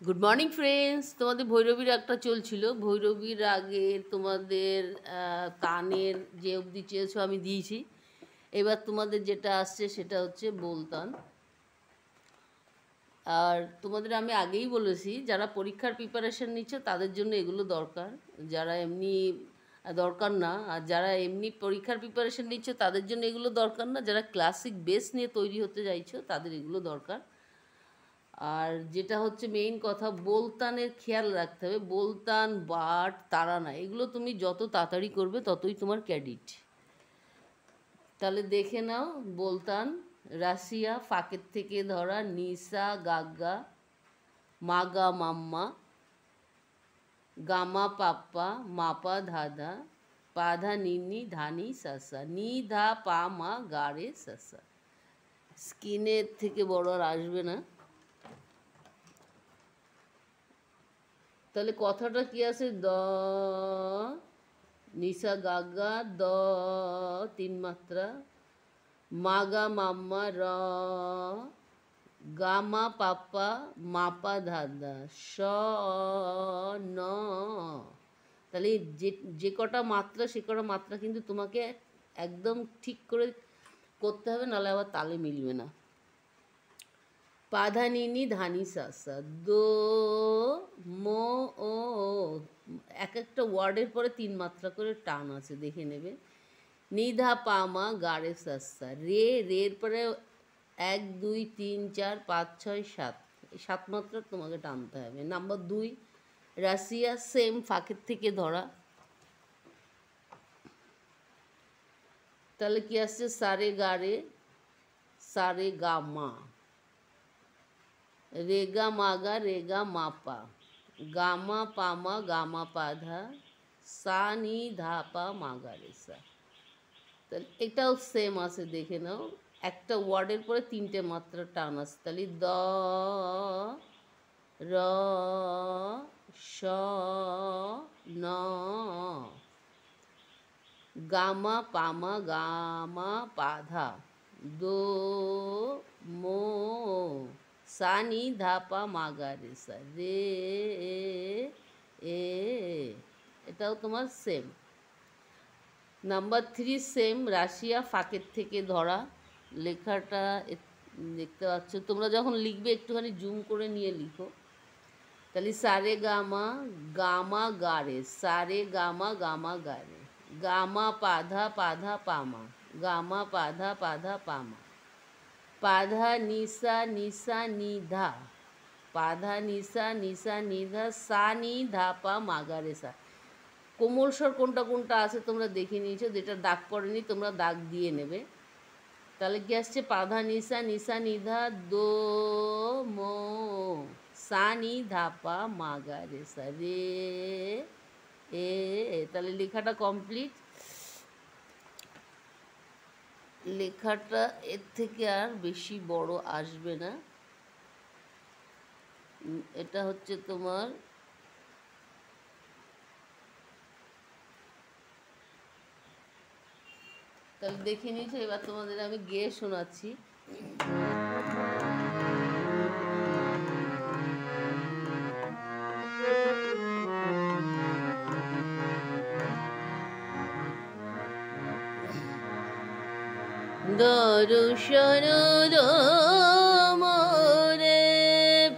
Good morning friends, তোমাদের ভৈরবীর রাগটা চলছিল। ভৈরবীর রাগে তোমাদের তানের যে অবধি চেয়েছো আমি দিয়েছি। এবার তোমাদের যেটা আসছে সেটা হচ্ছে বোলতান। আর তোমাদের আমি আগেই বলেছি, যারা পরীক্ষার প্রিপারেশন নিচ্ছে তাদের জন্য এগুলো দরকার। যারা এমনি দরকার না, আর যারা এমনি পরীক্ষার প্রিপারেশন নিচ্ছে তাদের জন্য এগুলো দরকার না। যারা ক্লাসিক বেস নিয়ে তৈরি হতে চাইছো তাদের এগুলো দরকার। আর যেটা হচ্ছে মেইন কথা, বোলতানের খেয়াল রাখতে হবে। বোলতান, বাট, তারানা এগুলো তুমি যত তাড়াতাড়ি করবে ততই তোমার ক্রেডিট। তাহলে দেখে নাও। বোলতান: রাশিয়া, ফাঁকের থেকে ধরা, নিসা, গাগা, মাগা, মাম্মা, গামা, পাপ্পা, মাপা, ধাধা, পাধা, নিনি, ধানি, সাসা, নি, ধা, পা, মা, গা, রে, সাসা। স্কিনের থেকে বড় আর আসবে না। তাহলে কথাটা কি আছে? দ, নিসা, গাগা, দ, তিন মাত্রা, মাগা, মাম্মা, র, গামা, পাপ্পা, মাপা, ধাদা, স, ন। তাহলে যে যে কটা মাত্রা সে কটা মাত্রা কিন্তু তোমাকে একদম ঠিক করে করতে হবে, নাহলে আবার তালে মিলবে না। পাধা, নিনি, ধানি, সাসা, দো, মো, ও। এক একটা ওয়ার্ডের পরে তিন মাত্রা করে টান আছে, দেখে নেবে। নিধা, পামা, গাড়ে, সাসা, রে, রের পরে 1 2 3 4 5 6 7, এই 7 মাত্রা তোমাকে টানতে হবে। নাম্বার 2, রাশিয়া, সেম, ফাঁকের থেকে ধরা। তাহলে কি আসছে? সারে, গারে, সারে, গা, মা, রেগা, মাগা, রেগা, মাপা, গামা, পামা, গামা, পাধা, সা, নি, ধা, পা, মাগা, রে, সা। তাহলে এটাও সেম আছে, দেখে নাও। একটা ওয়ার্ডের পরে তিনটে মাত্রা টান আছে। তাহলে দ, র, স, ন, গামা, পামা, গামা, পাধা, দো, মো, সা, নি, ধা, পা, মাগা, রে, সা, রে, এ। এটাও তোমার সেম। নাম্বার 3 সেম, রাশিয়া, ফাঁকের থেকে ধরা। লেখাটা দেখতে পাচ্ছ। তোমরা যখন লিখবে একটুখানি জুম করে নিয়ে লিখো। তাহলে সারে, গামা, গামা, গারে, সারে, গামা, গামা, গারে, গামা, পাধা, পাধা, পামা, গামা, পাধা, পাধা, পামা, পাধা, নিসা, নিসা, নিধা, পাধা, নিসা, নিসা, নিধা, সা, নি, ধা, পা, মাগারে, সা। কোমল স্বর কোনটা কোনটা আছে তোমরা দেখে নিয়েছো, যেটা দাগ পড়েনি তোমরা দাগ দিয়ে নেবে। তাহলে কি আসছে? পাধা, নিসা, নিসা, নিধা, দো, মো, সা, নি, ধা, পা, মাগা, রে, সা, রে, এ। তাহলে লেখাটা কমপ্লিট। লেখাটা এর থেকে আর বেশি বড় আসবে না। এটা হচ্ছে তোমার তাহলে দেখে নিয়েছো। এবার তোমাদের আমি গেয়ে শোনাচ্ছি। दर्शन दो मोरे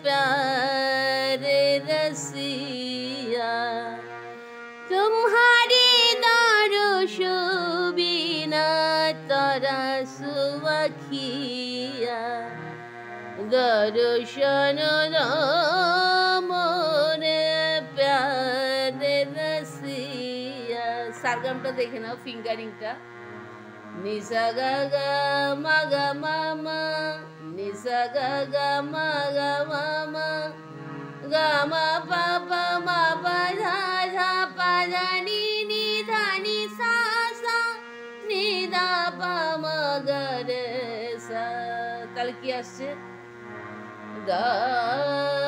प्यारे रसिया, तुम्हारी दर्श बिना तरसु अखिया, दर्शन दो मोरे प्यारे रसिया। সারগামটা দেখে নাও, ফিঙ্গারিংটা। নিসা, গা, গা, মা, গা, মা, মা, নিসা, গা, গা, মা, গা, মা, মা, গা, মা, পা, পা, মা, পা, ধা, ধা, পা, ধা, নি, নি, ধা, নি, সা, সা, নি, ধা, পা, মা, গা, রে, সা। তাহলে কি আসছে? দারু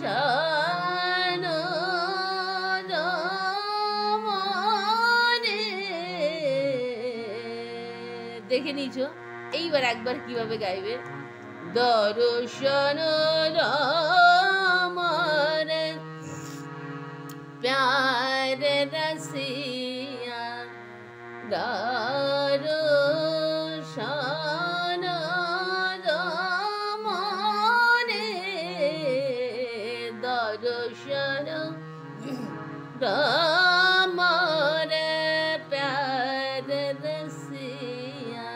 শানো দেখে নিয়েছো। এইবার একবার কিভাবে গাইবে। दर्शन राम रे प्यार रसिया दर्शन राम रे दर्शन राम रे प्यार रसिया।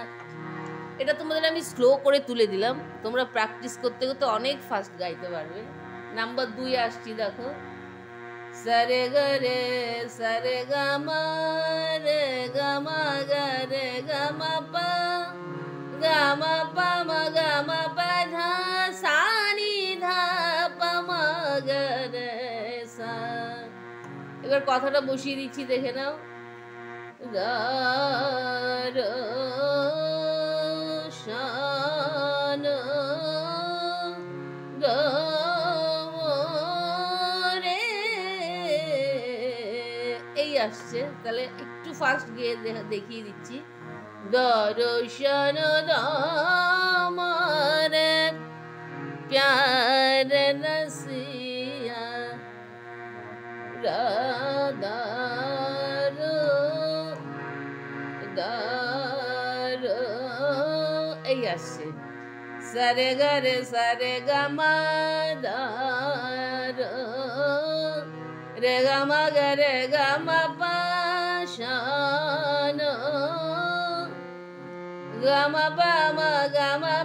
এটা তোমাদের আমি স্লো করে তুলে দিলাম, তোমরা প্র্যাকটিস করতে করতে অনেক ফাস্ট গাইতে পারবে। নাম্বার 2 আসছি, দেখো। সারে গা রে সারে গা মা রে গা মা গা রে গা মা পা মা পা ধা সা নি ধা পা মা গা রে সা। এবার কথাটা বসিয়ে দিচ্ছি, দেখে নাও। গা রে শান গা রে, এই আসছে। তাহলে একটু ফাস্ট গিয়ে দেখিয়ে দিচ্ছি। দর্শন রাম রে প্যার রসিয়া দার দার, এই আসছে। সারে গা রে সারে গা মা দার রে গা মা গা রে গা মা পা শান গা মা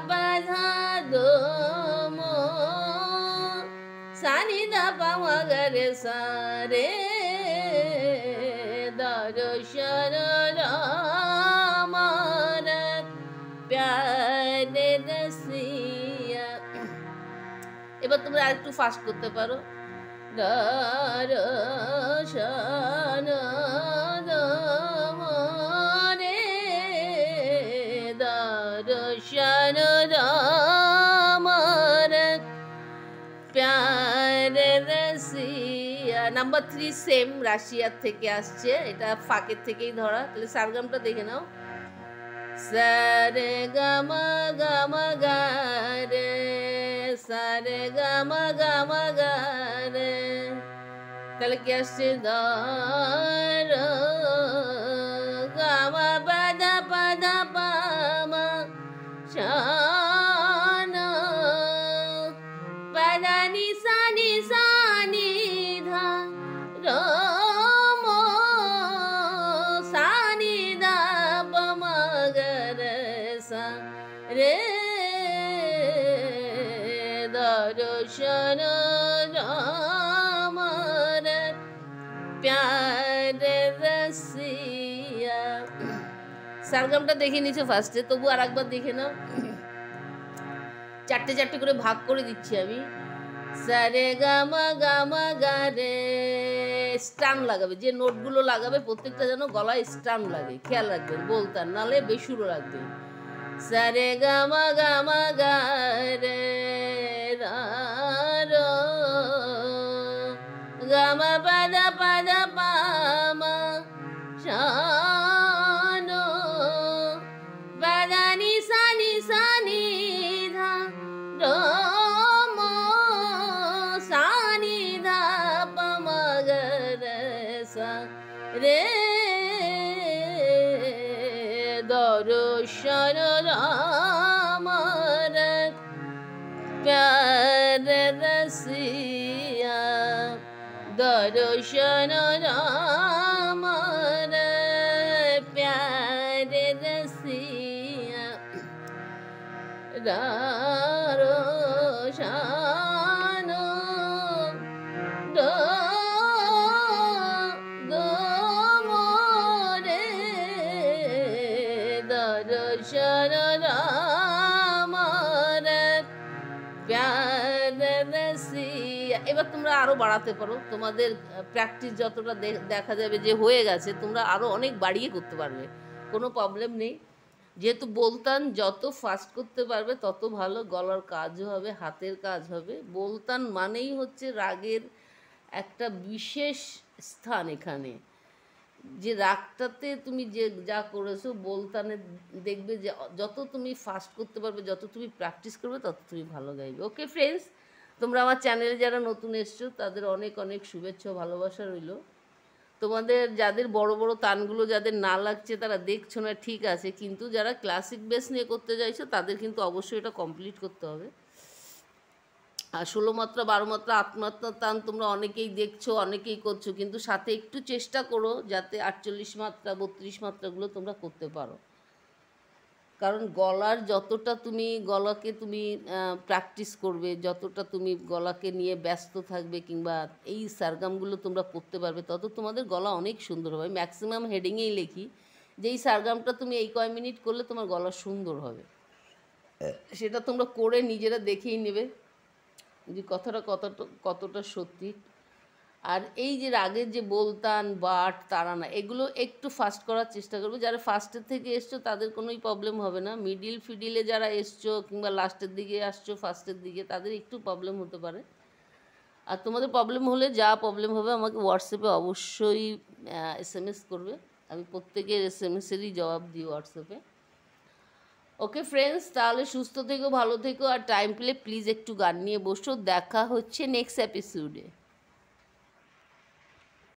পা ধা দো মো সা নি ধা পা মা গা রে সা রে দর্শন রাম রে প্যার রসিয়া। এবার তোমরা আর একটু ফাস্ট করতে পারো। দর্শন রাম রে দর্শন রাম রে প্যার রসিয়া। নাম্বার 3 সেম রাশিয়ার থেকে আসছে, এটা ফাঁকের থেকেই ধরা। তাহলে সারগামটা দেখে নাও। সারে গা মা গা রে সারে গা মা গা রে, তাহলে কি আসছে? ধর গা মা পা পা মা শান পা নি সা নি ধা রম সা নি ধা প মা গা রে সা রে দর্শন রাম রে প্যার রসিয়া। সারগামটা দেখে নিছো ফার্স্টে, তবু আর একবার দেখে নাও। চারটে চারটে করে ভাগ করে দিচ্ছি আমি। সারে গা মা গা রে, স্টান লাগাবে, যে নোটগুলো লাগাবে প্রত্যেকটা যেন গলায় স্টান লাগে, খেয়াল রাখবেন, বলতাম নালে বেসুরো রাখবেন। সারে গা মা গা রে গা মা পা পা মা শান পা নি সা নি ধা রম সা নি ধা প মা গা রে সা রে দর্শন রাম রে প্যার রসিয়া দর্শন রাম রে প্যার রসিয়া দর্শন দর্শন রাম রে প্যার রসিয়া। এবার তোমরা আরো বাড়াতে পারো, তোমাদের প্র্যাকটিস যতটা দেখা যাবে যে হয়ে গেছে, তোমরা আরো অনেক বাড়িয়ে করতে পারবে, কোনো প্রবলেম নেই। যেহেতু বলতান যত ফাস্ট করতে পারবে তত ভালো, গলার কাজও হবে, হাতের কাজ হবে। বলতান মানেই হচ্ছে রাগের একটা বিশেষ স্থান এখানে। যে রাগটাতে তুমি যে যা করেছো বলতানে, দেখবে যে যত তুমি ফাস্ট করতে পারবে, যত তুমি প্র্যাকটিস করবে, তত তুমি ভালো গাইবে। ওকে ফ্রেন্ডস, তোমরা আমার চ্যানেলে যারা নতুন এসছো তাদের অনেক অনেক শুভেচ্ছা ও ভালোবাসা রইল। তোমাদের যাদের বড় বড় তানগুলো যাদের না লাগছে তারা দেখছো না, ঠিক আছে, কিন্তু যারা ক্লাসিক বেস নিয়ে করতে চাইছো তাদের কিন্তু অবশ্যই এটা কমপ্লিট করতে হবে। আর 16 মাত্রা, 12 মাত্রা, 8 মাত্রা টান তোমরা অনেকেই দেখছো, অনেকেই করছো, কিন্তু সাথে একটু চেষ্টা করো যাতে 48 মাত্রা, 32 মাত্রাগুলো তোমরা করতে পারো। কারণ গলার যতটা তুমি গলাকে তুমি প্র্যাকটিস করবে, যতটা তুমি গলাকে নিয়ে ব্যস্ত থাকবে, কিংবা এই সারগামগুলো তোমরা করতে পারবে, তত তোমাদের গলা অনেক সুন্দর হবে। ম্যাক্সিমাম হেডিংয়েই লিখি যে এই সারগামটা তুমি এই কয় মিনিট করলে তোমার গলা সুন্দর হবে। সেটা তোমরা করে নিজেরা দেখেই নেবে যে কথাটা কতটা কতটা সত্যি। আর এই যে রাগের যে বলতান, বাট, তাড়ানা, এগুলো একটু ফাস্ট করার চেষ্টা করবে। যারা ফার্স্টের থেকে এসছো তাদের কোনোই প্রবলেম হবে না। মিডিল ফিডিলে যারা এসছো কিংবা লাস্টের দিকে আসছো, ফার্স্টের দিকে, তাদের একটু প্রবলেম হতে পারে। আর তোমাদের প্রবলেম হলে, যা প্রবলেম হবে, আমাকে হোয়াটসঅ্যাপে অবশ্যই SMS করবে। আমি প্রত্যেকের SMSেরই জবাব দিই হোয়াটসঅ্যাপে। ওকে ফ্রেন্ডস, তাহলে সুস্থ থেকো, ভালো থেকো, আর টাইম পেলে প্লিজ একটু গান নিয়ে বসো। দেখা হচ্ছে নেক্সট এপিসোডে।